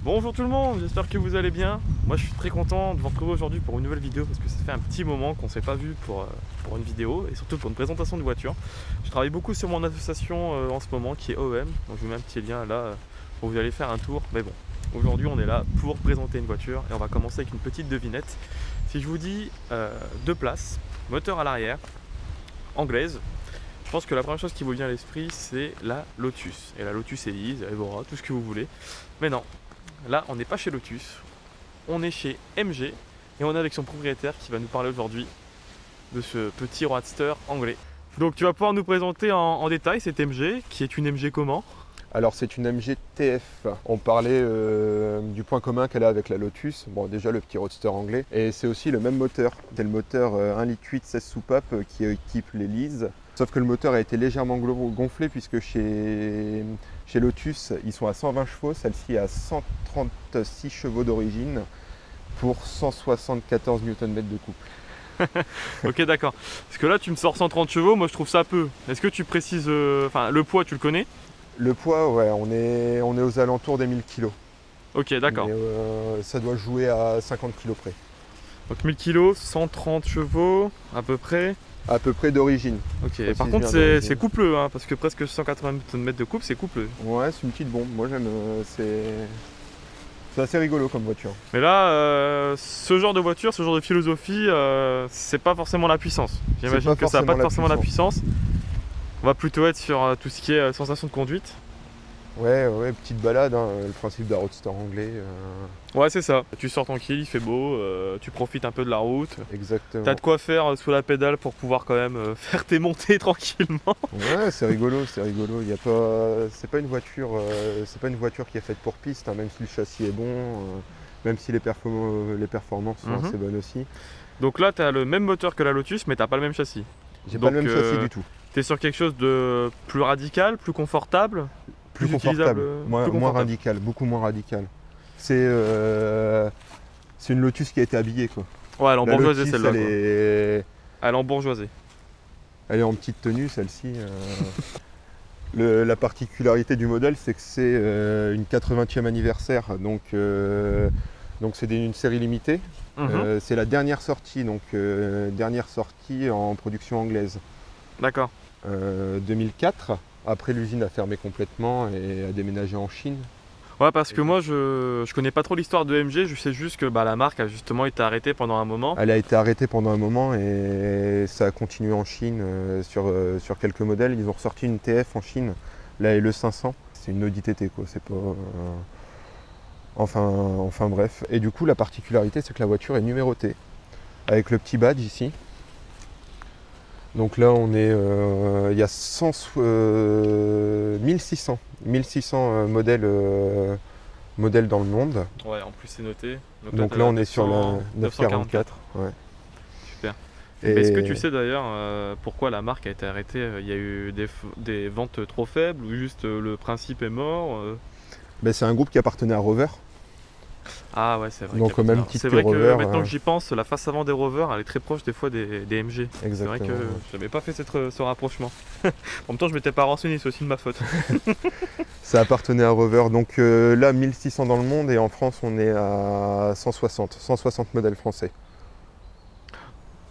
Bonjour tout le monde, j'espère que vous allez bien. Moi je suis très content de vous retrouver aujourd'hui pour une nouvelle vidéo parce que ça fait un petit moment qu'on ne s'est pas vu pour une vidéo et surtout pour une présentation de voiture. Je travaille beaucoup sur mon association en ce moment qui est OM, donc je vous mets un petit lien là pour vous aller faire un tour. Mais bon, aujourd'hui on est là pour présenter une voiture et on va commencer avec une petite devinette. Si je vous dis 2 places, moteur à l'arrière, anglaise, je pense que la première chose qui vous vient à l'esprit c'est la Lotus. Et la Lotus Elise, Evora, tout ce que vous voulez. Mais non. Là, on n'est pas chez Lotus, on est chez MG et on est avec son propriétaire qui va nous parler aujourd'hui de ce petit roadster anglais. Donc tu vas pouvoir nous présenter en détail cette MG, qui est une MG comment? Alors c'est une MG TF. On parlait du point commun qu'elle a avec la Lotus. Bon, déjà le petit roadster anglais. Et c'est aussi le même moteur. C'est le moteur 1,8 litre 16 soupapes qui équipe l'Elise. Sauf que le moteur a été légèrement gonflé puisque chez Lotus, ils sont à 120 chevaux. Celle-ci est à 136 chevaux d'origine pour 174 Nm de couple. Ok, d'accord. Parce que là, tu me sors 130 chevaux, moi je trouve ça peu. Est-ce que tu précises, le poids, tu le connais? Le poids, ouais, on est aux alentours des 1000 kg. Ok, d'accord. Ça doit jouer à 50 kg près. Donc 1000 kg, 130 chevaux, à peu près. À peu près d'origine. Ok, par contre c'est coupleux, hein, parce que presque 180 Nm de couple, c'est coupleux. Ouais, c'est une petite bombe. Moi j'aime, c'est assez rigolo comme voiture. Mais là, ce genre de voiture, ce genre de philosophie, c'est pas forcément la puissance. J'imagine que ça n'a pas forcément la puissance. On va plutôt être sur tout ce qui est sensation de conduite. Ouais, petite balade, hein, le principe d'un roadster anglais. Ouais, c'est ça. Tu sors tranquille, il fait beau, tu profites un peu de la route. Exactement. T'as de quoi faire sous la pédale pour pouvoir quand même faire tes montées tranquillement. Ouais, c'est rigolo, c'est rigolo. Il y a pas, c'est pas une voiture qui est faite pour piste, hein, même si le châssis est bon, même si les performances sont assez bonnes aussi. Donc là, t'as le même moteur que la Lotus, mais t'as pas le même châssis. J'ai pas le même châssis du tout. T'es sur quelque chose de plus radical, plus confortable? Plus confortable, moins radical, beaucoup moins radical. C'est une Lotus qui a été habillée, quoi. Ouais, elle est en bourgeoisée celle-là. Elle est en bourgeoisée. Elle est en petite tenue celle-ci. La particularité du modèle, c'est que c'est une 80e anniversaire, donc c'est une série limitée. C'est la dernière sortie, dernière sortie en production anglaise. D'accord. 2004. Après, l'usine a fermé complètement et a déménagé en Chine. Ouais, parce que moi, je connais pas trop l'histoire de MG, je sais juste que la marque a justement été arrêtée pendant un moment. Elle a été arrêtée pendant un moment et ça a continué en Chine sur quelques modèles. Ils ont ressorti une TF en Chine, la LE500. C'est une Audi TT, quoi. C'est pas... Enfin bref. Et du coup, la particularité, c'est que la voiture est numérotée. Avec le petit badge ici. Donc là, on est, il y a 1600 modèles dans le monde. Ouais, en plus c'est noté. Donc là, on est sur la 944. Ouais. Super. Est-ce que tu sais d'ailleurs pourquoi la marque a été arrêtée? Il y a eu des ventes trop faibles ou juste le principe est mort? C'est un groupe qui appartenait à Rover. Ah ouais, c'est vrai. Donc au même titre c'est vrai que Rover, maintenant que j'y pense, la face avant des Rover, elle est très proche des fois des MG. Exactement. C'est vrai que je n'avais pas fait ce rapprochement. En même temps, je m'étais pas renseigné, c'est aussi de ma faute. Ça appartenait à Rover. Donc là, 1600 dans le monde et en France, on est à 160 modèles français.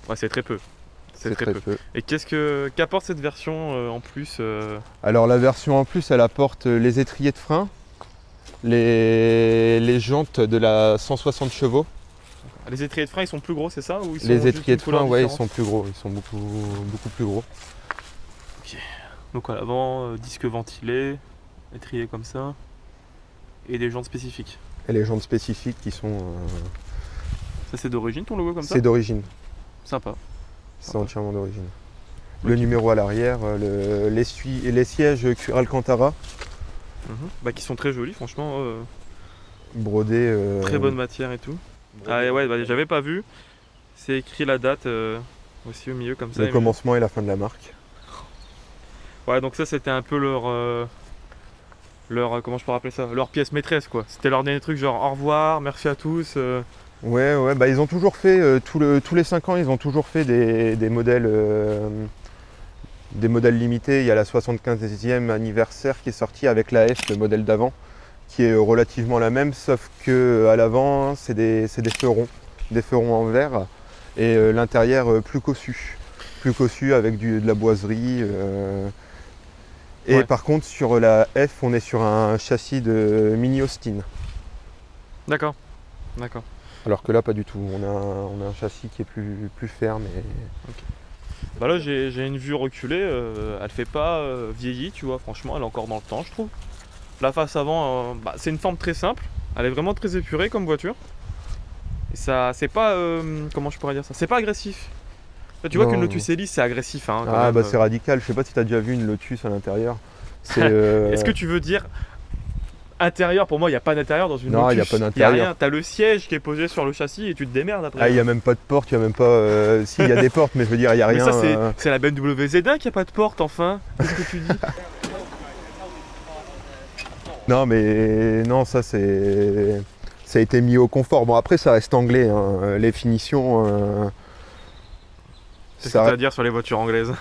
Ouais, c'est très peu. C'est très peu. Et qu'apporte cette version en plus Alors la version en plus, elle apporte les étriers de frein. Les jantes de la 160 chevaux. Les étriers de frein, ils sont plus gros, c'est ça ou les étriers de frein, ouais, ils sont plus gros. Ils sont beaucoup plus gros. Ok. Donc à l'avant, disque ventilé, étrier comme ça. Et des jantes spécifiques. Et les jantes spécifiques qui sont... Ça c'est d'origine ton logo comme ça? C'est d'origine. Sympa. C'est entièrement d'origine. Okay. Le numéro à l'arrière, les sièges cuir Alcantara. Qui sont très jolis franchement. Brodés. Très bonne matière et tout. Ah ouais, j'avais pas vu. C'est écrit la date aussi au milieu comme ça. Le commencement et la fin de la marque. Ouais, donc ça c'était un peu leur comment je peux rappeler ça, leur pièce maîtresse quoi. C'était leur dernier truc genre au revoir, merci à tous. Ouais, ils ont toujours fait, tous les 5 ans, ils ont toujours fait des modèles limités. Il y a la 75e anniversaire qui est sorti avec la F, le modèle d'avant, qui est relativement la même, sauf que à l'avant, c'est des fleurons en verre, et l'intérieur plus cossu avec de la boiserie. Et Ouais. par contre, sur la F, on est sur un châssis de Mini Austin. D'accord. D'accord. Alors que là, pas du tout. On a un châssis qui est plus ferme. Bah là j'ai une vue reculée, elle fait pas vieillie, tu vois, franchement elle est encore dans le temps je trouve. La face avant, bah, c'est une forme très simple, elle est vraiment très épurée comme voiture. Et ça, c'est pas, comment je pourrais dire ça, c'est pas agressif. Là, tu vois Non, qu'une non. Lotus Elise c'est agressif hein, quand Ah même. bah c'est radical. Je sais pas si tu as déjà vu une Lotus à l'intérieur. Est-ce que tu veux dire intérieur? Pour moi il n'y a pas d'intérieur dans une Non, Lotus. il y a pas Y a d'intérieur. rien, t'as le siège qui est posé sur le châssis et tu te démerdes après. Ah, il n'y a même pas de porte, il n'y a même pas... Si, il y a des portes, mais je veux dire, il n'y a Mais rien. ça c'est la BMW Z1 qui a pas de porte enfin. Qu'est-ce que tu dis? Non, mais non, ça c'est... Ça a été mis au confort. Bon, après, ça reste anglais. Hein. Les finitions... Qu'est-ce que t'as à dire sur les voitures anglaises?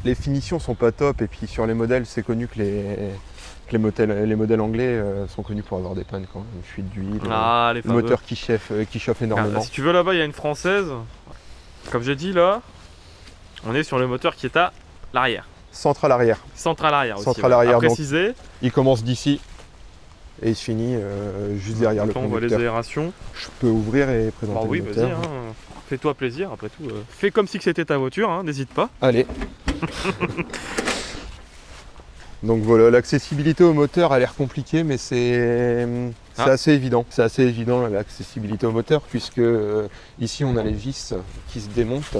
Les finitions sont pas top. Et puis sur les modèles, c'est connu que les modèles anglais sont connus pour avoir des pannes quand même. Une fuite d'huile. Ah les Le fameux. moteur qui chauffe énormément. Ah, si tu veux là-bas il y a une française. Comme j'ai dit là, on est sur le moteur qui est à l'arrière. Centrale arrière. Centrale arrière aussi. Centrale ouais. arrière, À donc. préciser. Il commence d'ici et il se finit juste derrière le Quand on voit les conducteur. aérations. Je peux ouvrir et présenter Bah oui, le vas-y, moteur. hein. Fais-toi plaisir après tout. Fais comme si c'était ta voiture, hein, n'hésite pas. Allez. Donc voilà, l'accessibilité au moteur a l'air compliquée, mais c'est Ah. assez évident. C'est assez évident l'accessibilité au moteur, puisque ici on a les vis qui se démontent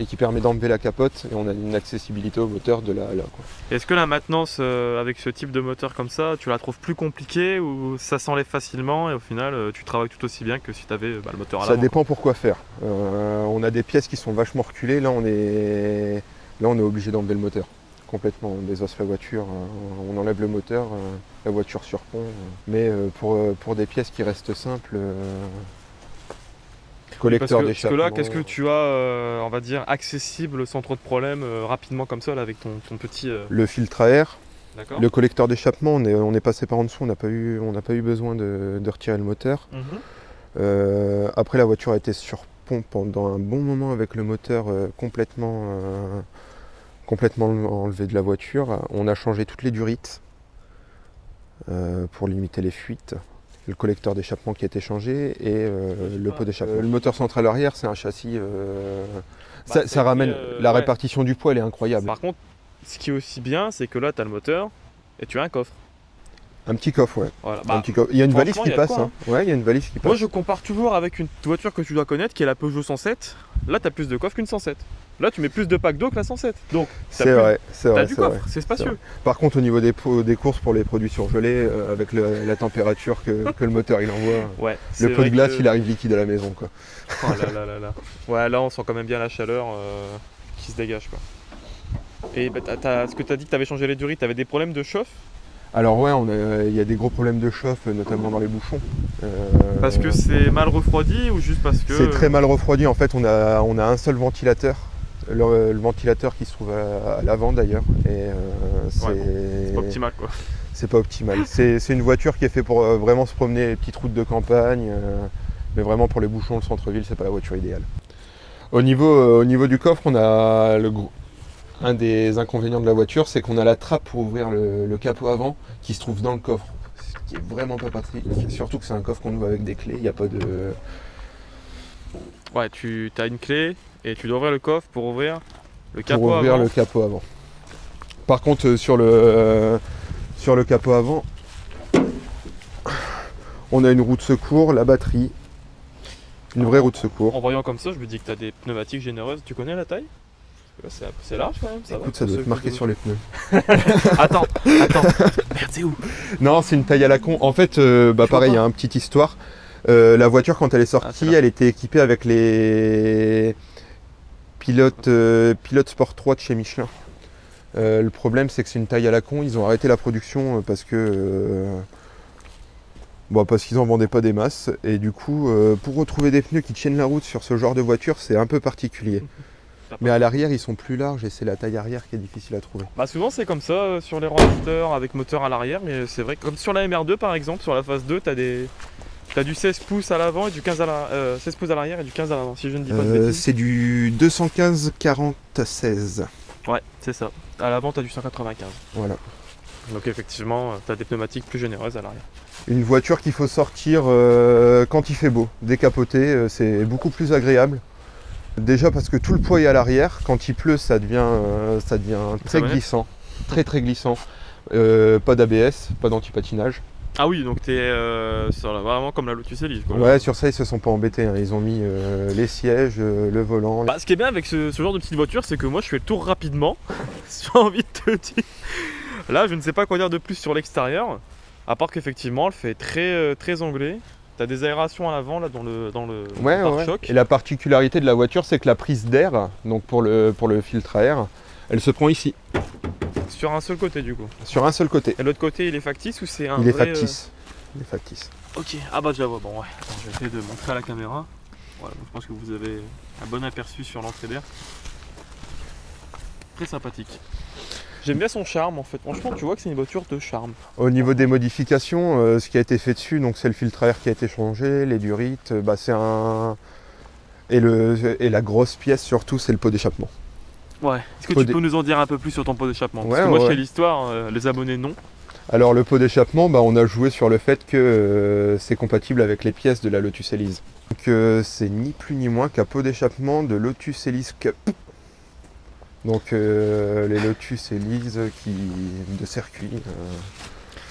et qui permet d'enlever la capote, et on a une accessibilité au moteur de là à là, quoi. Est-ce que la maintenance avec ce type de moteur comme ça, tu la trouves plus compliquée ou ça s'enlève facilement et au final tu travailles tout aussi bien que si tu avais le moteur à Ça l'avant? dépend pour quoi faire. On a des pièces qui sont vachement reculées, là on est obligé d'enlever le moteur. Complètement, on désosse la voiture, on enlève le moteur, la voiture surpond. Mais pour des pièces qui restent simples, collecteur Parce que d'échappement. là, qu'est-ce que tu as, on va dire, accessible sans trop de problèmes, rapidement comme ça, là, avec ton petit... Le filtre à air, D'accord. le collecteur d'échappement, on est passé par en dessous, on n'a pas eu besoin de retirer le moteur. Mhm. Après, la voiture a été sur pompe pendant un bon moment avec le moteur complètement enlevé de la voiture. On a changé toutes les durites pour limiter les fuites. Le collecteur d'échappement qui a été changé et le pot d'échappement. Le moteur central arrière, c'est un châssis. Ça ramène. La ouais. répartition du poids, elle est incroyable. Par contre, ce qui est aussi bien, c'est que là, tu as le moteur et tu as un coffre. Un petit coffre, ouais. Voilà. Un petit coffre. Il y a une valise franchement, qui il y a de passe. quoi, Hein. Ouais, il y a une valise qui passe. Moi, je compare toujours avec une voiture que tu dois connaître, qui est la Peugeot 107. Là, tu as plus de coffre qu'une 107. Là, tu mets plus de pack d'eau que la 107. Donc, C'est vrai, c'est tu vrai. as du c'est coffre, vrai. c'est spacieux. Par contre, au niveau des courses pour les produits surgelés, avec la température que le moteur il envoie, Ouais, le pot de glace il arrive liquide à la maison, quoi. Oh là là là là. Ouais, là on sent quand même bien la chaleur qui se dégage quoi. Et bah, ce que tu as dit que tu avais changé les durites, tu avais des problèmes de chauffe? Alors ouais, il y a des gros problèmes de chauffe, notamment dans les bouchons. Parce que c'est mal refroidi ou juste parce que... C'est très mal refroidi. En fait, on a un seul ventilateur. Le ventilateur qui se trouve à l'avant d'ailleurs. Et c'est pas optimal quoi. C'est pas optimal. C'est une voiture qui est faite pour vraiment se promener les petites routes de campagne. Mais vraiment pour les bouchons, le centre-ville, c'est pas la voiture idéale. Au niveau du coffre, on a un des inconvénients de la voiture, c'est qu'on a la trappe pour ouvrir le capot avant qui se trouve dans le coffre. Ce qui est vraiment pas pratique. Surtout que c'est un coffre qu'on ouvre avec des clés. Il n'y a pas de... Ouais, tu as une clé et tu dois ouvrir le coffre pour ouvrir le capot pour ouvrir avant. le capot avant. Par contre, sur le capot avant, on a une roue de secours, la batterie, une vraie roue de secours. En voyant comme ça, je me dis que tu as des pneumatiques généreuses. Tu connais la taille? C'est large quand même, ça Écoute, va, ça doit être marqué sur les pneus. Attends. Merde, c'est où? Non, c'est une taille à la con. En fait, pareil, il y a une petite histoire. La voiture, quand elle est sortie, c'est là. elle était équipée avec les pilotes Sport 3 de chez Michelin. Le problème, c'est que c'est une taille à la con. Ils ont arrêté la production parce qu'ils en vendaient pas des masses. Et du coup, pour retrouver des pneus qui tiennent la route sur ce genre de voiture, c'est un peu particulier. Mais à l'arrière, ils sont plus larges et c'est la taille arrière qui est difficile à trouver. Bah souvent c'est comme ça sur les Roadster avec moteur à l'arrière, mais c'est vrai que comme sur la MR2 par exemple, sur la phase 2, t'as du 16 pouces à l'avant et du 15 16 pouces à l'arrière et du 15 à l'avant, si je ne dis pas de bêtises. C'est du 215-40-16. Ouais, c'est ça. À l'avant, t'as du 195. Voilà. Donc effectivement, t'as des pneumatiques plus généreuses à l'arrière. Une voiture qu'il faut sortir quand il fait beau. Décapoter, c'est beaucoup plus agréable. Déjà parce que tout le poids est à l'arrière. Quand il pleut, ça devient très glissant. Très glissant. Pas d'ABS, pas d'anti-patinage. Ah oui, donc t'es vraiment comme la Lotus Elise, quoi. Ouais, sur ça, ils se sont pas embêtés. Hein. Ils ont mis les sièges, le volant. Bah, ce qui est bien avec ce genre de petite voiture, c'est que moi je fais le tour rapidement. J'ai envie de te dire. Là, je ne sais pas quoi dire de plus sur l'extérieur. À part qu'effectivement, elle fait très anglais. T'as des aérations à l'avant là dans le pare-choc. Ouais. Et la particularité de la voiture, c'est que la prise d'air, donc pour le filtre à air, elle se prend ici. Sur un seul côté du coup. Sur un seul côté. Et l'autre côté, il est factice ou c'est un Il est vrai, factice. Il est factice. Ok, ah bah je la vois. Bon ouais, attends, je vais essayer de montrer à la caméra. Voilà, donc je pense que vous avez un bon aperçu sur l'entrée d'air. Très sympathique. J'aime bien son charme en fait. Franchement, tu vois que c'est une voiture de charme. Au niveau des modifications, ce qui a été fait dessus, donc c'est le filtre à air qui a été changé, les durites, c'est un. Et la grosse pièce surtout, c'est le pot d'échappement. Ouais. Est-ce que tu peux nous en dire un peu plus sur ton pot d'échappement? Parce ouais, que moi je fais l'histoire, les abonnés non. Alors le pot d'échappement, on a joué sur le fait que c'est compatible avec les pièces de la Lotus Elise. Donc c'est ni plus ni moins qu'un pot d'échappement de Lotus Elise Cup. Donc les Lotus Elise de circuit.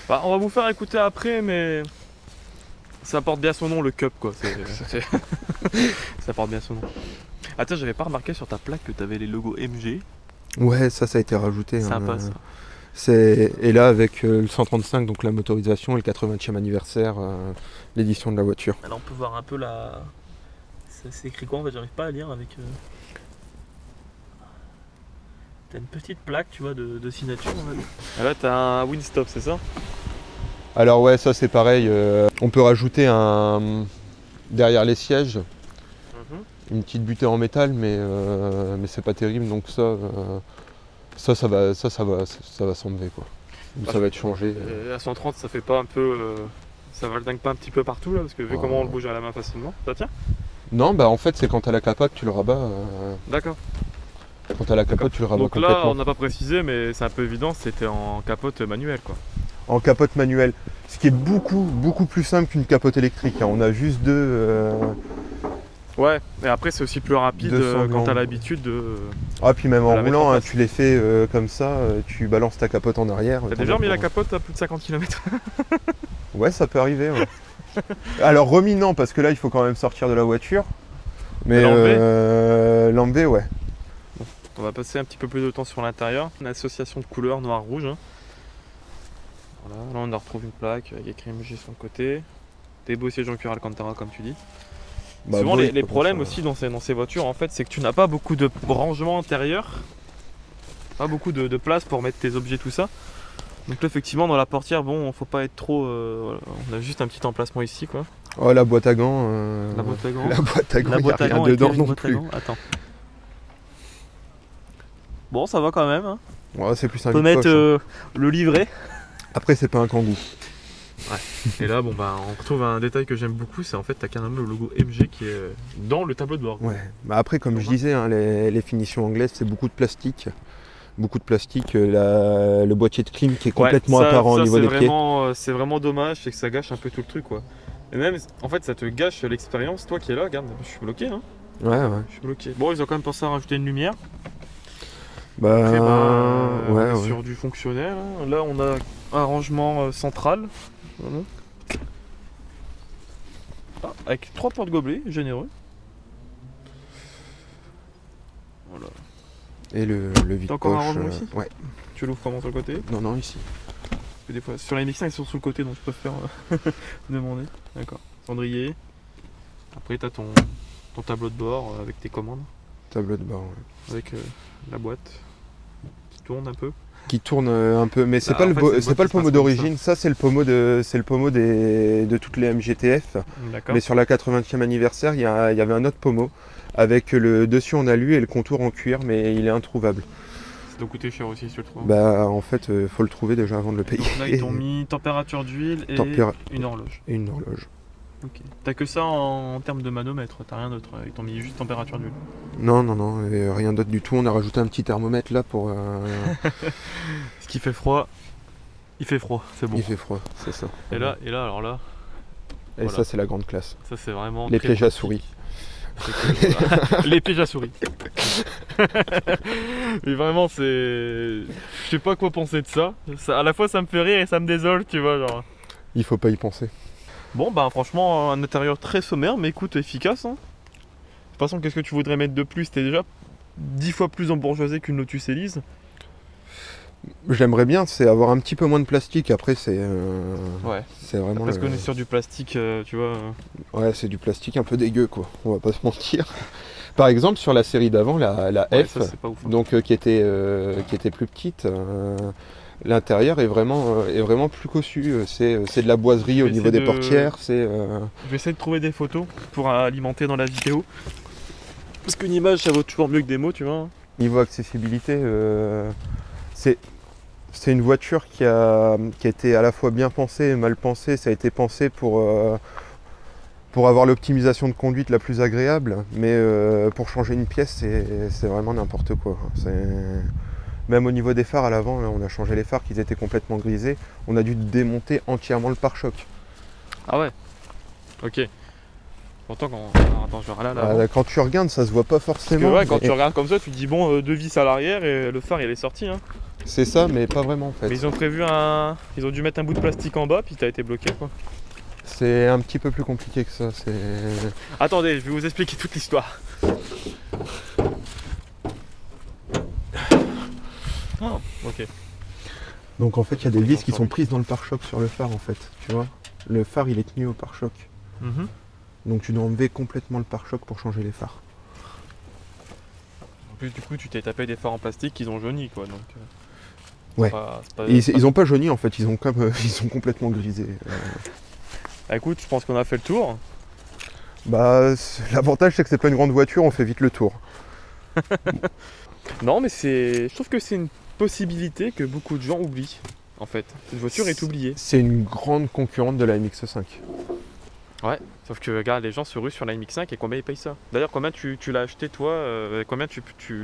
Bah, on va vous faire écouter après, mais ça porte bien son nom, le Cup quoi. Ça porte bien son nom. Attends, j'avais pas remarqué sur ta plaque que tu avais les logos MG. Ouais, ça a été rajouté. Sympa ça. Et là avec le 135, donc la motorisation et le 80e anniversaire, l'édition de la voiture. Alors on peut voir un peu la. Ça s'écrit quoi en fait? J'arrive pas à lire avec. T'as une petite plaque, tu vois, de signature en fait. Et là t'as un Winstop, c'est ça? Alors ouais, ça c'est pareil. On peut rajouter derrière les sièges une petite butée en métal, mais c'est pas terrible, donc ça va s'enlever quoi. Ça va être changé. À 130, ça fait pas un peu, ça va le dingue pas un petit peu partout là, parce que vu comment on le bouge à la main facilement, ça tient? Non, en fait c'est quand t'as la capote, tu le rabats. D'accord. Quand t'as la capote, tu le rabats complètement. Donc là, on n'a pas précisé, mais c'est un peu évident, c'était en capote manuelle quoi. En capote manuelle, ce qui est beaucoup plus simple qu'une capote électrique. Hein. On a juste deux. Ouais, et après c'est aussi plus rapide quand t'as l'habitude de. Ah, puis même en roulant, tu les fais comme ça, tu balances ta capote en arrière. T'as déjà remis la capote à plus de 50 km? Ouais, ça peut arriver. Ouais. Alors remis non, parce que là il faut quand même sortir de la voiture. Mais l'enlever, ouais. Bon, on va passer un petit peu plus de temps sur l'intérieur. Une association de couleurs noir-rouge. Hein. Voilà, là on retrouve une plaque avec écrit MG sur le côté. Des beaux sièges en cuir Alcantara comme tu dis. Souvent les problèmes aussi dans ces voitures en fait, c'est que tu n'as pas beaucoup de rangement intérieur. Pas beaucoup de place pour mettre tes objets, tout ça. Donc là effectivement dans la portière, bon, faut pas être trop... voilà. On a juste un petit emplacement ici quoi. Oh la boîte à gants. La boîte à gants. La boîte à gants, la boîte à gants dedans non plus. Attends. Bon, ça va quand même. Hein. Ouais, c'est plus un. On peut mettre le livret. Après, c'est pas un kangou. Ouais. Et là, bon, on retrouve un détail que j'aime beaucoup, c'est en fait, t'as carrément le logo MG qui est dans le tableau de bord. Ouais. Après, comme je disais, hein, les finitions anglaises, c'est beaucoup de plastique. Beaucoup de plastique. Le boîtier de clim qui est complètement apparent au niveau des pieds. C'est vraiment dommage, c'est que ça gâche un peu tout le truc, quoi. Et même, en fait, ça te gâche l'expérience. Toi qui es là, regarde, je suis bloqué, hein. Ouais. Je suis bloqué. Bon, ils ont quand même pensé à rajouter une lumière. Après, on est sur du fonctionnel. Hein. Là, on a un rangement central. Voilà. Ah, avec 3 porte-gobelets, généreux. Voilà. Et le vide-poche. T'as encore un rangement ici? Ouais. Tu l'ouvres comment sur le côté? Non, ici. Parce que des fois, sur les MX5, ils sont sur le côté, donc je préfère demander. D'accord. Cendrier. Après, t'as ton tableau de bord avec tes commandes. Tableau de bord, ouais. Avec la boîte qui tourne un peu. qui tourne un peu, mais c'est Ah, pas en le fait, c'est le c'est pas le motif pommeau passe comme d'origine, ça c'est le pommeau de toutes les MGTF. D'accord. Mais sur la 80e anniversaire, il y avait un autre pommeau avec le dessus en alu et le contour en cuir, mais il est introuvable. Ça doit coûter cher aussi si tu le trouves. Bah en fait, faut le trouver déjà avant de le payer. Donc là, ils t'ont mis température d'huile et une horloge. Et une horloge. Ok. T'as que ça en termes de manomètre, t'as rien d'autre. Ils t'ont mis juste température d'huile. Non, et rien d'autre du tout. On a rajouté un petit thermomètre là pour. Ce qui fait froid, il fait froid, c'est bon. Il fait froid, c'est ça. Et là, alors là, Et voilà. Ça c'est la grande classe. ça c'est vraiment. Les très pièges à pratique. souris. C'est que, voilà. Les pièges à souris. Mais vraiment, c'est. Je sais pas quoi penser de ça. À la fois, ça me fait rire et ça me désole, tu vois. Genre. Il faut pas y penser. Bon, bah, franchement, un intérieur très sommaire, mais écoute, efficace. Hein. De toute façon, qu'est-ce que tu voudrais mettre de plus? T'es déjà 10 fois plus embourgeoisé qu'une Lotus Elise. J'aimerais bien, c'est avoir un petit peu moins de plastique. Après, c'est Ouais. c'est vraiment. Parce qu'on est sur du plastique, tu vois. Ouais, c'est du plastique un peu dégueu, quoi. On va pas se mentir. Par exemple, sur la série d'avant, la Ouais, F, ça, c'est pas ouf. Hein. donc qui était plus petite. L'intérieur est vraiment plus cossu. C'est de la boiserie au vais niveau essayer des de- portières. C'est Je vais essayer de trouver des photos pour alimenter dans la vidéo. Parce qu'une image, ça vaut toujours mieux que des mots, tu vois. niveau accessibilité, c'est une voiture qui a été à la fois bien pensée et mal pensée. Ça a été pensé pour avoir l'optimisation de conduite la plus agréable, mais pour changer une pièce, c'est vraiment n'importe quoi. Même au niveau des phares à l'avant, là, on a changé les phares qui étaient complètement grisés. On a dû démonter entièrement le pare-choc. Ah ouais. Ok. Pourtant, attends, je vais là. Quand tu regardes, ça se voit pas Parce que forcément. ouais, quand mais- tu regardes comme ça, tu te dis bon, deux vis à l'arrière et le phare il est sorti. Hein. C'est ça, mais pas vraiment en fait. Mais ils ont prévu ils ont dû mettre un bout de plastique en bas, puis t'as été bloqué quoi. C'est un petit peu plus compliqué que ça. Attendez, je vais vous expliquer toute l'histoire. Oh, ok. Donc en fait, il y a des vis qui sont prises dans le pare-choc sur le phare en fait. Tu vois, le phare il est tenu au pare-choc. Mhm. Donc tu dois enlever complètement le pare-choc pour changer les phares. En plus, du coup, tu t'es tapé des phares en plastique qui ont jauni quoi. Donc, Ouais. Ils ont pas jauni en fait, ils ont complètement grisé. Écoute, je pense qu'on a fait le tour. L'avantage c'est que c'est pas une grande voiture, on fait vite le tour. Non, mais je trouve que c'est une possibilité que beaucoup de gens oublient. En fait, cette voiture est oubliée. C'est une grande concurrente de la MX-5. Ouais, sauf que regarde, les gens se ruent sur la MX-5 et combien ils payent ça? D'ailleurs, combien tu l'as acheté toi? Combien tu.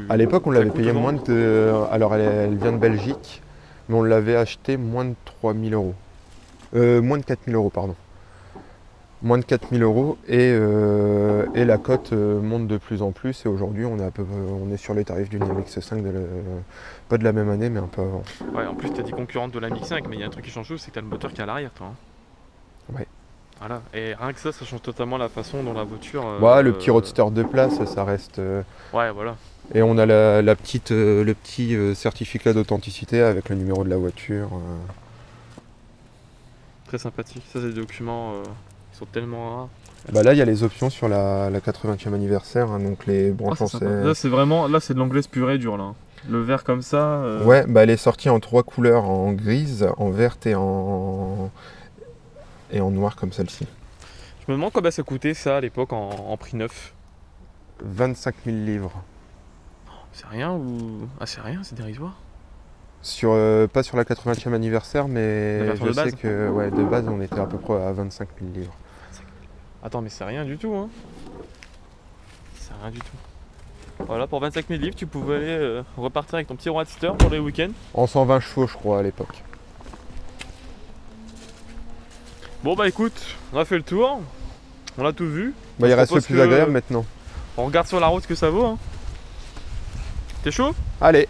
À l'époque, on ça l'avait coûte payé au moins vent de. Alors, elle vient de Belgique, mais on l'avait acheté moins de 3 000 euros. Moins de 4 000 euros, pardon. Moins de 4 000 euros et la cote monte de plus en plus. Et aujourd'hui, on est sur les tarifs d'une MX-5, pas de la même année, mais un peu avant. Ouais, en plus, t'as dit concurrente de la MX-5, mais il y a un truc qui change tout, c'est que t'as le moteur qui est à l'arrière, toi. Hein. Ouais. Voilà, et rien que ça change totalement la façon dont la voiture. Le petit roadster de place, ça reste. Ouais, voilà. Et on a le petit certificat d'authenticité avec le numéro de la voiture. Très sympathique. Ça, c'est des documents qui sont tellement rares. Là, il y a les options sur la 80e anniversaire, hein, donc les branchements. Là, c'est vraiment. Là, c'est de l'anglaise pure et dure, là. Le vert comme ça. Ouais, elle est sortie en 3 couleurs, en grise, en verte et en noir comme celle-ci. Je me demande combien ça coûtait ça à l'époque en prix neuf. 25 000 livres. C'est rien ou. Ah, c'est rien, c'est dérisoire. Pas sur la 80e anniversaire, mais La version je de base. sais que de base on était à peu près à 25 000 livres. Attends, mais c'est rien du tout, hein. C'est rien du tout. Voilà, pour 25 000 livres, tu pouvais aller repartir avec ton petit roadster pour les week-ends. En 120 chevaux, je crois, à l'époque. Bon, bah écoute, on a fait le tour. On a tout vu. Il Je reste le propose plus que- agréable maintenant. On regarde sur la route ce que ça vaut. Hein. T'es chaud? Allez!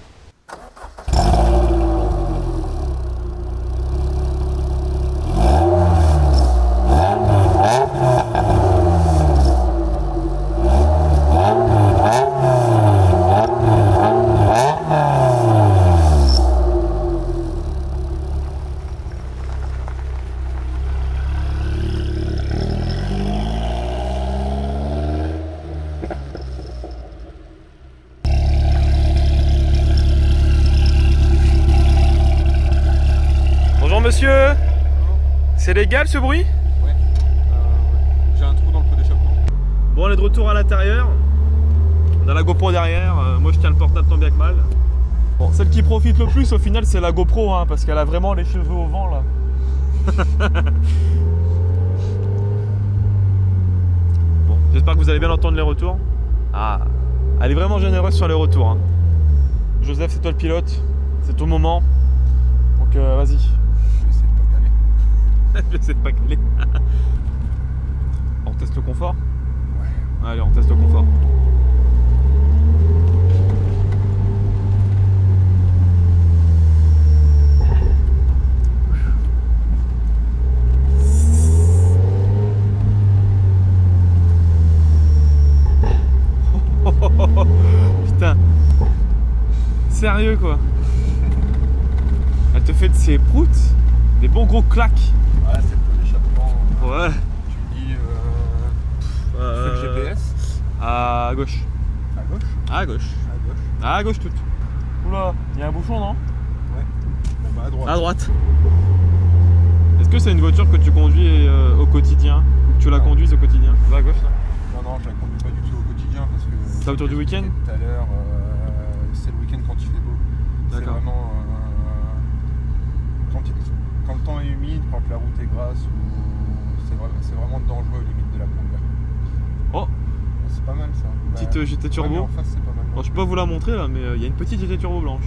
C'est légal ce bruit? Ouais. J'ai un trou dans le pot d'échappement. Bon, on est de retour à l'intérieur. On a la GoPro derrière. Moi, je tiens le portable tant bien que mal. Bon, celle qui profite le plus au final, c'est la GoPro, hein, parce qu'elle a vraiment les cheveux au vent là. Bon, j'espère que vous allez bien entendre les retours. Ah, elle est vraiment généreuse sur les retours. Hein. Joseph, c'est toi le pilote. C'est ton moment. Donc, vas-y. Je sais pas caler. On teste le confort? Ouais. Allez, on teste le confort. Putain. Sérieux quoi. Elle te fait de ses proutes des bons gros claques. Ouais, c'est le pot d'échappement. Ouais. Tu me dis. Tu fais le GPS. À gauche. À gauche. À gauche. À gauche. À gauche toute. Oula, il y a un bouchon non? Ouais. Bon bah à droite. À droite. Est-ce que c'est une voiture que tu conduis au quotidien? Ou que tu la conduises au quotidien? Va à gauche là. Non, je la conduis pas du tout au quotidien parce que. C'est autour du week-end? Tout à l'heure, c'est le week-end quand il fait beau. C'est vraiment. Quand le temps est humide, quand la route est grasse, c'est vraiment dangereux limite de la conduire. Oh! C'est pas mal ça. Petite GT turbo. En face, c'est pas mal. Bon, je peux pas vous la montrer là, mais il y a une petite GT turbo blanche.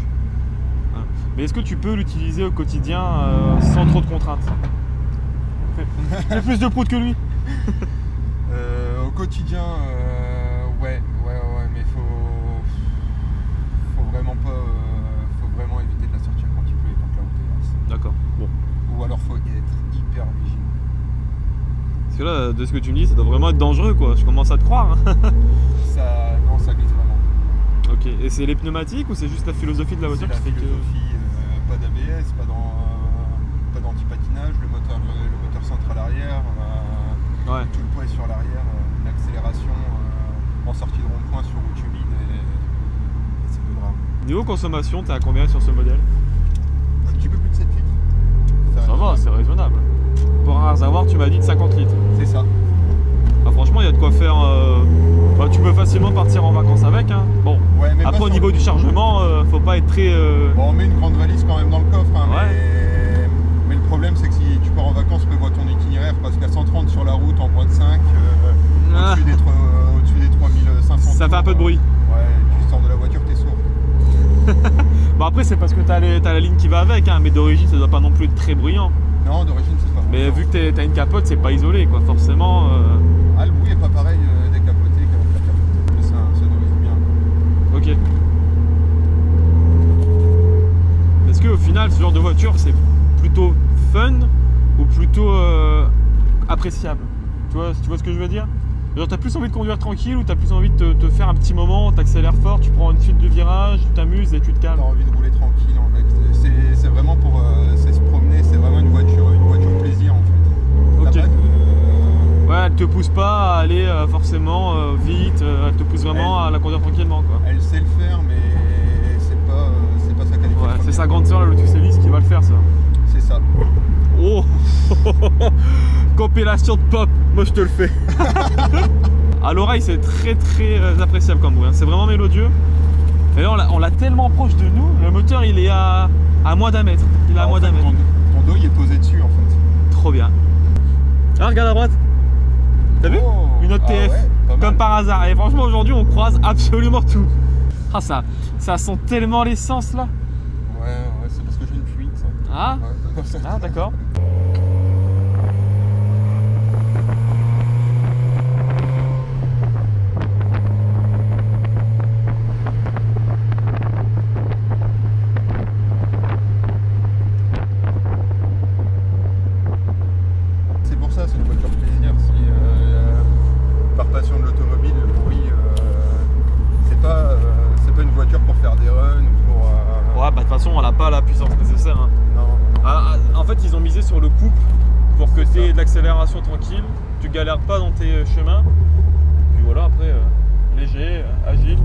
Voilà. Mais est-ce que tu peux l'utiliser au quotidien sans trop de contraintes? Fais plus de proutes que lui. Au quotidien, ouais, mais faut vraiment pas, faut vraiment éviter de la sortir quand il pleut et quand la route est grasse. D'accord. Bon. Ou alors faut être hyper vigilant. Parce que là, de ce que tu me dis, ça doit vraiment être dangereux quoi. Je commence à te croire. Hein. Non, ça glisse vraiment. Ok. Et c'est les pneumatiques ou c'est juste la philosophie de la voiture qui fait que. Pas d'ABS, pas d'anti-patinage, le moteur central arrière, ouais. Tout le poids est sur l'arrière, une accélération en sortie de rond-point sur route humide et c'est le drame. Niveau consommation, t'es à combien sur ce modèle? Un petit peu plus de 7 litres. Ça va, c'est raisonnable. Pour un réservoir, tu m'as dit de 50 litres. C'est ça. Ah, franchement, il y a de quoi faire. Bah, tu peux facilement partir en vacances avec. Hein. Bon, ouais, mais après, au niveau du chargement, faut pas être très. Bon, on met une grande valise quand même dans le coffre. Hein, ouais. Mais le problème, c'est que si tu pars en vacances, prévois ton itinéraire parce qu'à 130 sur la route en moins de 5, au-dessus des 3500. Ça fait un peu de bruit. Ouais, tu sors de la voiture, t'es sourd. Bon, après, c'est parce que t'as la ligne qui va avec, hein, mais d'origine, ça doit pas non plus être très bruyant. Non, d'origine, c'est pas. Mais vu que t'as une capote, c'est pas isolé, quoi, forcément. Ah, le bruit est pas pareil décapoté qu'avec la capote. Mais ça sonorise bien. Ok. Est-ce qu'au final, ce genre de voiture, c'est plutôt fun ou plutôt appréciable? Tu vois ce que je veux dire? Genre, t'as plus envie de conduire tranquille ou t'as plus envie de te faire un petit moment, t'accélères fort, tu prends une suite de virages, tu t'amuses et tu te calmes? T'as envie de rouler tranquille en fait. C'est vraiment pour se promener, c'est vraiment une voiture plaisir en fait. Ok. Ouais, elle te pousse pas à aller forcément vite, elle te pousse vraiment à la conduire tranquillement quoi. Elle sait le faire mais c'est pas sa qualité. Ouais, c'est sa grande sœur la Lotus Elise qui va le faire ça. C'est ça. Oh compilation de pop, moi je te le fais. À l'oreille c'est très appréciable comme bruit, hein. C'est vraiment mélodieux. Et là on l'a tellement proche de nous, le moteur il est à moins d'un mètre. Il est à moins d'un mètre. Ton dos il est posé dessus en fait. Trop bien. Ah regarde à droite. T'as vu? Une autre TF, ouais, comme par hasard. Et franchement aujourd'hui on croise absolument tout. Ah ça sent tellement l'essence là. Ouais, c'est parce que j'ai une fuite ça. Ah, ouais, ah d'accord. C'est pour ça, c'est une voiture plaisir. Si, par passion de l'automobile, le bruit, c'est pas une voiture pour faire des runs ou pour. Ouais, bah de toute façon, on n'a pas la puissance nécessaire. Hein. Non. En fait, ils ont misé sur le couple pour que tu aies de l'accélération tranquille, tu galères pas dans tes chemins. Puis voilà, après, léger, agile.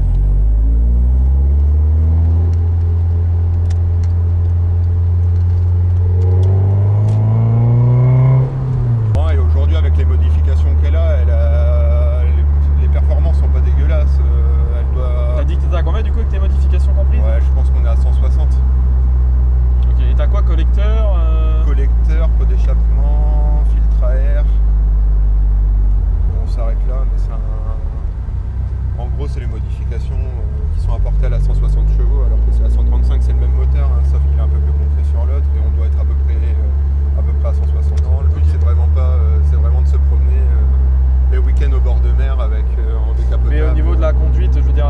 conduite. Je veux dire,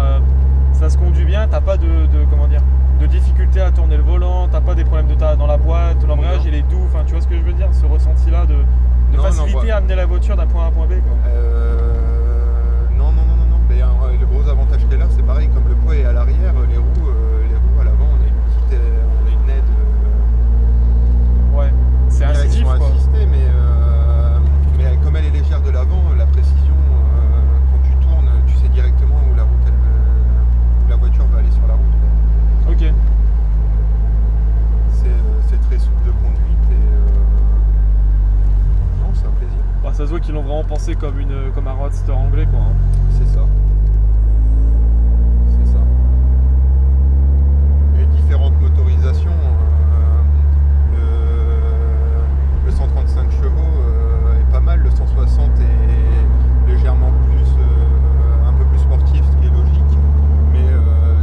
ça se conduit bien, t'as pas comment dire, de difficulté à tourner le volant, t'as pas des problèmes dans la boîte, l'embrayage il est doux, enfin tu vois ce que je veux dire, ce ressenti-là de facilité à amener la voiture d'un point A à un point B quoi. Non, mais le gros avantage qu'elle a, c'est pareil, comme le poids est à l'arrière, les roues à l'avant, on a une aide. Ouais, c'est incisif quoi. Assistée, mais comme elle est légère de l'avant, la précision, quand tu tournes, tu sais directement où la voiture va aller sur la route. Ok. C'est très souple de conduite et non, c'est un plaisir. Bah, ça se voit qu'ils l'ont vraiment pensé comme un roadster anglais quoi. Hein. C'est ça. Et différentes motorisations. Le 135 chevaux est pas mal, le 160 est légèrement un peu plus sportif, ce qui est logique. Mais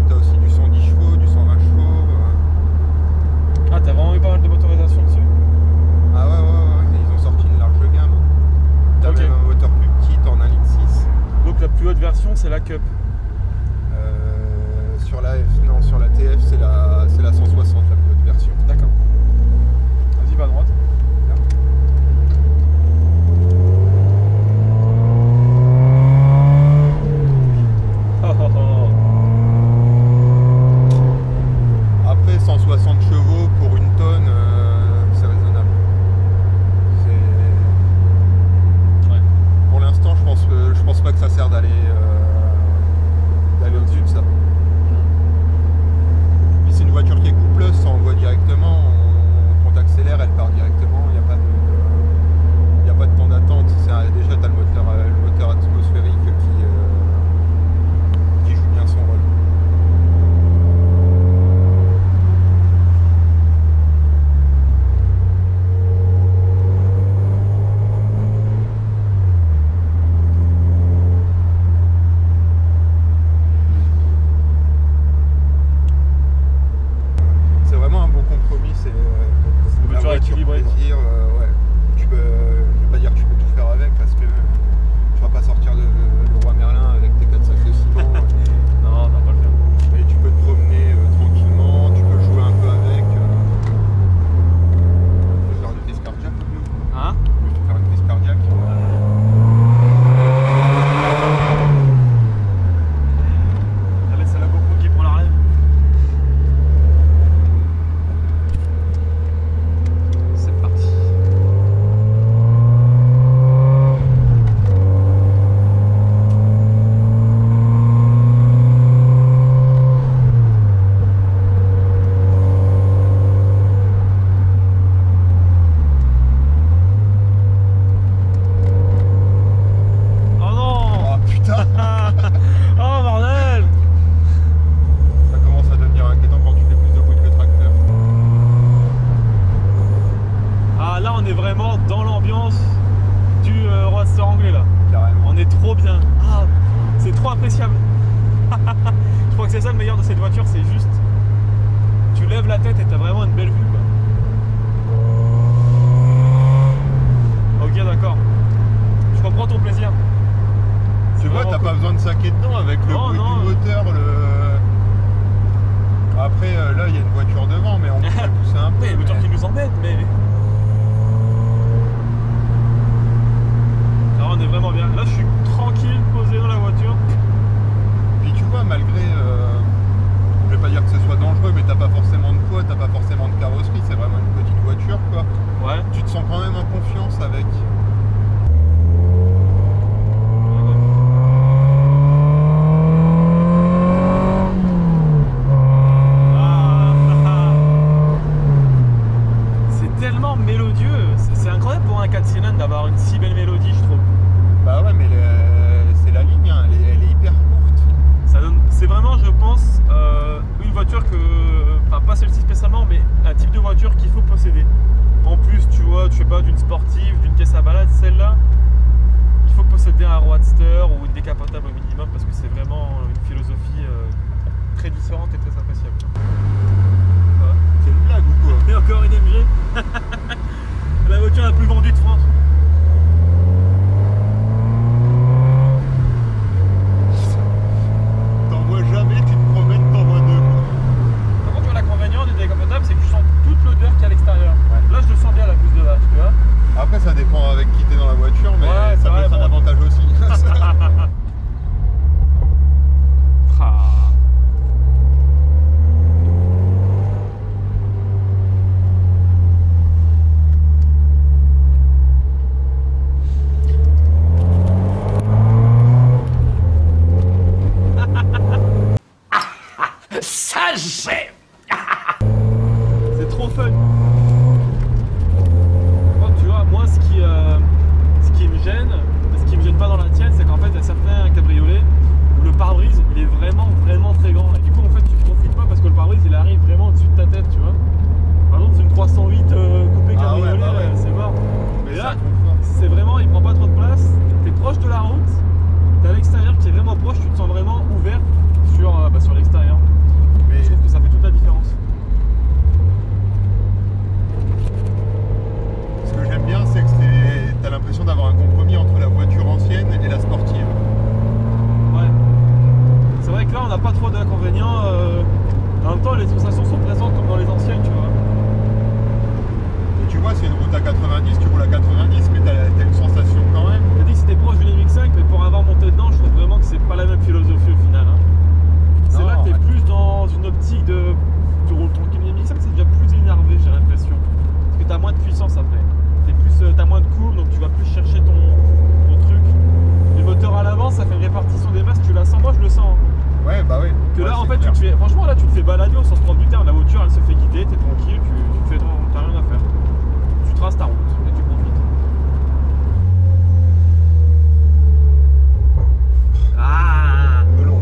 t'as aussi du 110 chevaux, du 120 chevaux. Ah, t'as vraiment eu pas mal de motorisation dessus? Ah ouais, ils ont sorti une large gamme. T'as même un moteur plus petit en 1,6 litre. Donc la plus haute version c'est la Cup. Sur la TF c'est la 160 la plus haute version. D'accord. Vas-y, va à droite. Après 160 chevaux pour une tonne, c'est raisonnable. Ouais. Pour l'instant, je pense pas que ça sert d'aller au-dessus de ça. Puis c'est une voiture qui est coupleuse, ça envoie directement. Quand tu accélères, elle part directement. Il n'y a pas de temps d'attente. Déjà, tu as le moteur atmosphérique qui joue bien son rôle. Équilibré. Plaisir, ouais. Je vais pas dire que tu peux tout faire avec parce que tu vas pas sortir le roi Merlin avec tes 4 sacs de ciment. Non, on va pas le faire. Mais tu peux te promener tranquillement, tu peux jouer un peu avec. Tu peux faire une crise cardiaque au mieux. Hein? Tu peux faire une crise cardiaque. Allez, c'est la GoPro qui prend la relève. Appréciable. Je crois que c'est ça le meilleur de cette voiture, c'est juste tu lèves la tête et t'as vraiment une belle vue quoi. Ok, d'accord, je comprends ton plaisir. Tu vois, t'as pas besoin de saquer dedans avec le bruit du moteur. Après là il y a une voiture devant, mais on pourrait pousser un peu. Il y a une voiture qui nous embête, mais alors, on est vraiment bien. Là je suis tranquille, posé dans la voiture. Puis tu vois, malgré, je vais pas dire que ce soit dangereux, mais t'as pas forcément de poids, t'as pas forcément de carrosserie, c'est vraiment une petite voiture quoi. Ouais. Tu te sens quand même en confiance avec. C'est tellement mélodieux, c'est incroyable pour un 4 cylindres d'avoir une si belle mélodie je trouve. Bah ouais, mais c'est la ligne, hein, elle est hyper courte. C'est vraiment, je pense, une voiture que, enfin pas celle-ci spécialement, mais un type de voiture qu'il faut posséder. En plus, tu vois, je sais pas, d'une sportive, d'une caisse à balade, celle-là, il faut posséder un roadster ou une décapotable au minimum parce que c'est vraiment une philosophie très différente et très appréciable. Ouais. C'est une blague ou quoi? Et encore une MG. La voiture la plus vendue de France. succès. C'est trop fun. Bon, tu vois, moi ce qui me gêne, ce qui me gêne pas dans la tienne, c'est qu'en fait il y a certains cabriolets où le pare-brise il est vraiment très grand. Et du coup en fait tu profites pas parce que le pare-brise il arrive vraiment au-dessus de ta tête, tu vois. Par exemple, c'est une 308 coupé cabriolet, ouais. C'est mort. Mais Et là, ça confort. c'est vraiment, il prend pas trop de place, t'es proche de la route, t'es à l'extérieur qui est vraiment proche, tu te sens vraiment ouvert sur l'extérieur. Mais Je trouve que ça fait toute la différence. ce que j'aime bien, c'est que t'as l'impression d'avoir un compromis entre la voiture ancienne et la sportive. Ouais. C'est vrai que là, on n'a pas trop d'inconvénients. En même temps, les sensations sont présentes comme dans les anciennes, tu vois. Et tu vois, c'est une route à 90, tu roules à 90, mais t'as une sensation quand même. J'ai dit que c'était proche d'une MX-5, mais pour avoir monté dedans, je trouve vraiment que c'est pas la même philosophie au final. Hein. C'est Non, là que t'es ouais. plus dans une optique de. Tu roules tranquille. Une MX-5, c'est déjà plus énervé, j'ai l'impression. Parce que t'as moins de puissance après. T'as moins de courbe, donc tu vas plus chercher ton truc. Le moteur à l'avant, ça fait une répartition des masses, tu la sens, moi je le sens. Hein. Ouais, bah oui. Que Ouais, là, en c'est fait, clair. tu te fais. Franchement, là, tu te fais balader au sens propre du terme. La voiture, elle se fait guider, t'es tranquille, tu te fais t'as rien à faire. Tu traces ta route et tu profites. Ah! Melon.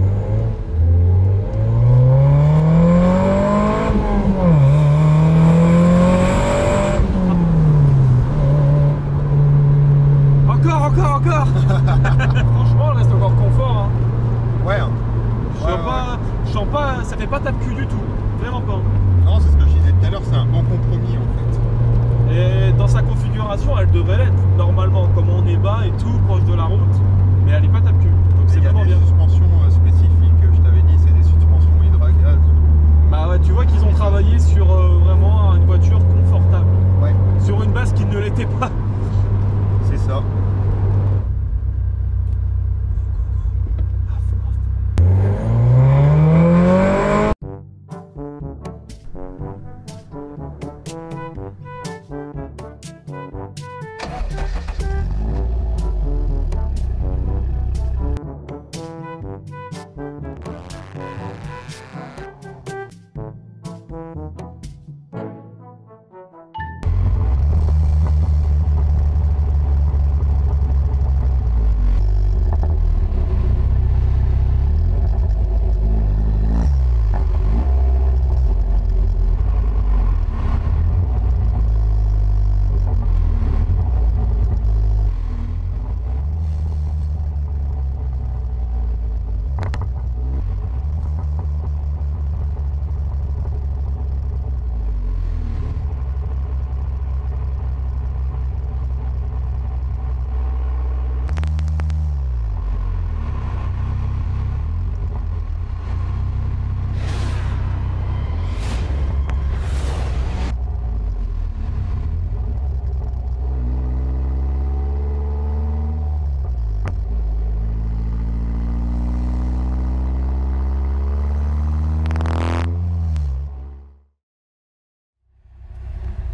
Encore! Franchement, elle reste encore confort. Hein. Ouais. Je sens pas, ça fait pas tape-cul du tout. Vraiment pas. Non, c'est ce que je disais tout à l'heure, c'est un bon compromis en fait. Et dans sa configuration, elle devrait l'être normalement, comme on est bas et tout, proche de la route. Mais elle est pas tape-cul. Donc c'est Il y a vraiment des bien. suspensions spécifiques, je t'avais dit, c'est des suspensions hydra-gaz. Bah ouais, tu vois qu'ils ont travaillé sur vraiment une voiture confortable. Ouais, Sur une base qui ne l'était pas. c'est ça.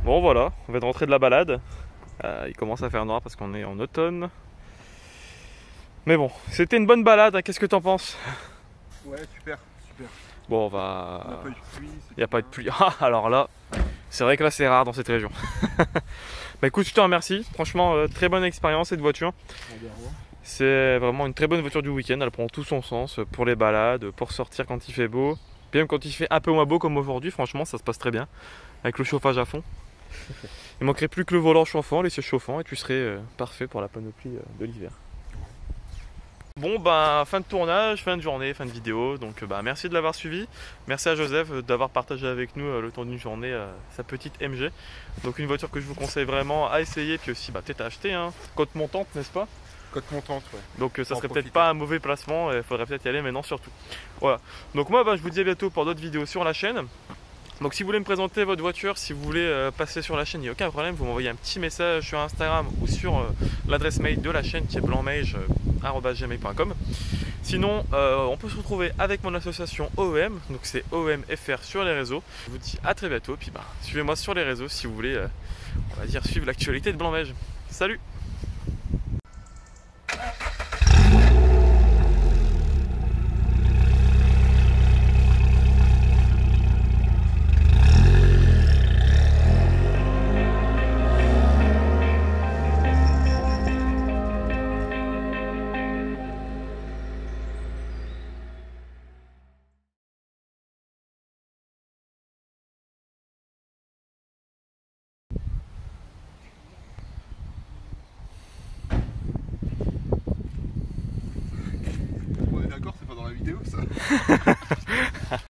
Bon voilà, on vient de rentrer de la balade. Il commence à faire noir parce qu'on est en automne. Mais bon, c'était une bonne balade, hein. Qu'est-ce que t'en penses? Ouais, super. Bon, on On n'a va... pas eu de pluie. Il n'y a pas eu de pluie. Ah, alors là, c'est vrai que là c'est rare dans cette région. Bah écoute, je te remercie. Franchement, très bonne expérience cette voiture. C'est vraiment une très bonne voiture du week-end. Elle prend tout son sens pour les balades, pour sortir quand il fait beau. Puis même quand il fait un peu moins beau comme aujourd'hui, franchement, ça se passe très bien. Avec le chauffage à fond. Il manquerait plus que le volant chauffant, les sièges chauffants, et tu serais parfait pour la panoplie de l'hiver. Bon bah fin de tournage, fin de journée, fin de vidéo, donc bah merci de l'avoir suivi. Merci à Joseph d'avoir partagé avec nous le temps d'une journée sa petite MG. Donc une voiture que je vous conseille vraiment à essayer, puis aussi bah, peut-être à acheter, hein. Côte montante, n'est-ce pas? Côte montante, ouais. Donc ça Faut en serait profiter. peut-être pas un mauvais placement, il faudrait peut-être y aller maintenant surtout. Voilà, donc moi bah, je vous dis à bientôt pour d'autres vidéos sur la chaîne. Donc si vous voulez me présenter votre voiture, si vous voulez passer sur la chaîne, il n'y a aucun problème, vous m'envoyez un petit message sur Instagram ou sur l'adresse mail de la chaîne qui est blancmeige@gmail.com. Sinon, on peut se retrouver avec mon association OEM, donc c'est OEMFR sur les réseaux. Je vous dis à très bientôt, puis bah, suivez-moi sur les réseaux si vous voulez, on va dire, suivre l'actualité de Blancmeige. Salut! comme ça.